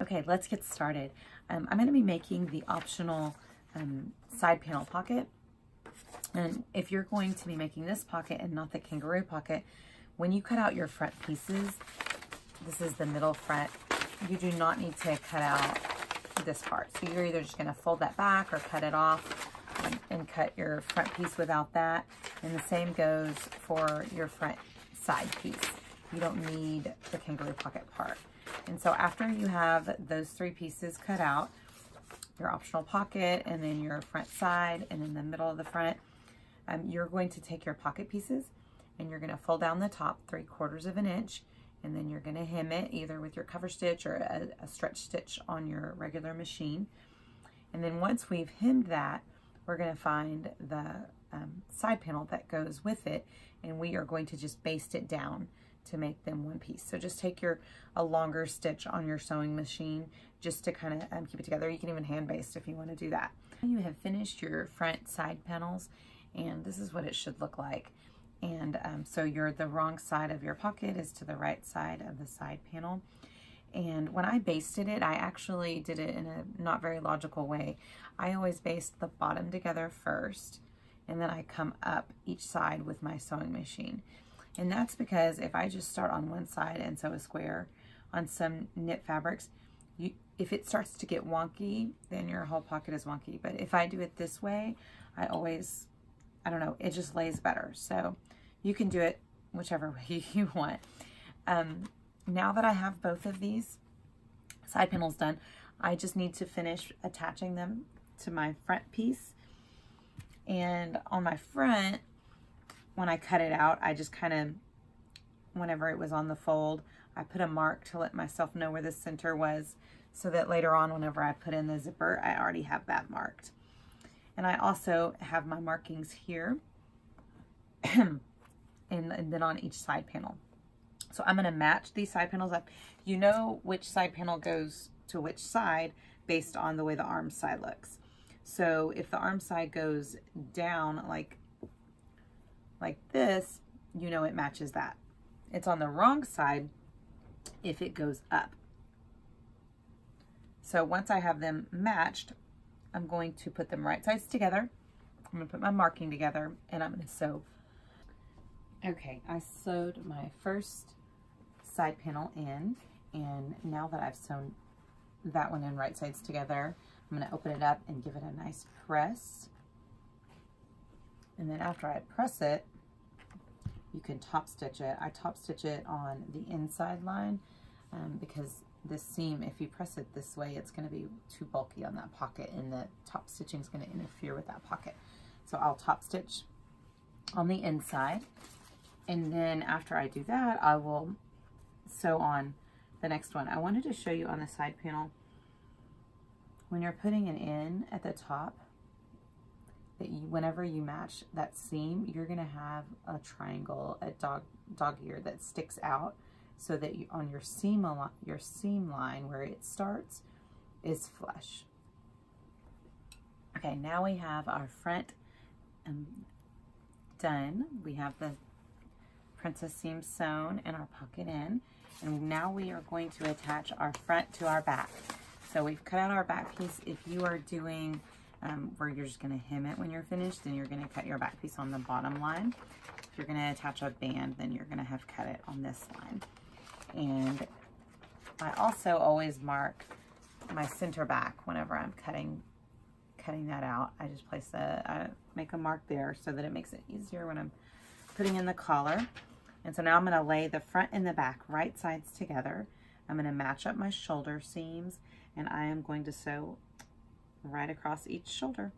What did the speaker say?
Okay, let's get started. I'm going to be making the optional side panel pocket. And if you're going to be making this pocket and not the kangaroo pocket, when you cut out your front pieces, this is the middle front, you do not need to cut out this part. So you're either just going to fold that back or cut it off and cut your front piece without that. And the same goes for your front side piece. You don't need the kangaroo pocket part. And so after you have those three pieces cut out, your optional pocket and then your front side and in the middle of the front, you're going to take your pocket pieces and you're going to fold down the top 3/4 of an inch, and then you're going to hem it either with your cover stitch or a stretch stitch on your regular machine. And then once we've hemmed that, we're going to find the side panel that goes with it, and we are going to just baste it down to make them one piece. So just take a longer stitch on your sewing machine just to kind of keep it together. You can even hand baste if you want to do that. You have finished your front side panels, and this is what it should look like. And so the wrong side of your pocket is to the right side of the side panel. And when I basted it, I actually did it in a not very logical way. I always baste the bottom together first, and then I come up each side with my sewing machine. And that's because if I just start on one side and sew a square on some knit fabrics, if it starts to get wonky, then your whole pocket is wonky. But if I do it this way, I don't know, it just lays better. So you can do it whichever way you want. Now that I have both of these side panels done, I just need to finish attaching them to my front piece. And on my front, when I cut it out, I just kind of, whenever it was on the fold, I put a mark to let myself know where the center was, so that later on, whenever I put in the zipper, I already have that marked. And I also have my markings here and then on each side panel. So I'm going to match these side panels up. You know which side panel goes to which side based on the way the arm side looks. So if the arm side goes down like this, you know it matches that. It's on the wrong side if it goes up. So once I have them matched, I'm going to put them right sides together. I'm going to put my marking together, and I'm going to sew. Okay, I sewed my first side panel in, and now that I've sewn that one in right sides together, I'm going to open it up and give it a nice press. And then after I press it, you can top stitch it. I top stitch it on the inside line because this seam, if you press it this way, it's going to be too bulky on that pocket, and the top stitching is going to interfere with that pocket. So I'll top stitch on the inside, and then after I do that, I will sew on the next one. I wanted to show you on the side panel, when you're putting it in at the top, that whenever you match that seam, you're going to have a triangle, a dog ear that sticks out, so that on your seam line where it starts is flush. Okay, now we have our front done. We have the princess seam sewn and our pocket in, and now we are going to attach our front to our back. So we've cut out our back piece. If you are doing where you're just going to hem it when you're finished, then you're going to cut your back piece on the bottom line. If you're going to attach a band, then you're going to have cut it on this line. And I also always mark my center back whenever I'm cutting that out. I just I make a mark there so that it makes it easier when I'm putting in the collar. And so now I'm going to lay the front and the back right sides together. I'm going to match up my shoulder seams, and I am going to sew right across each shoulder.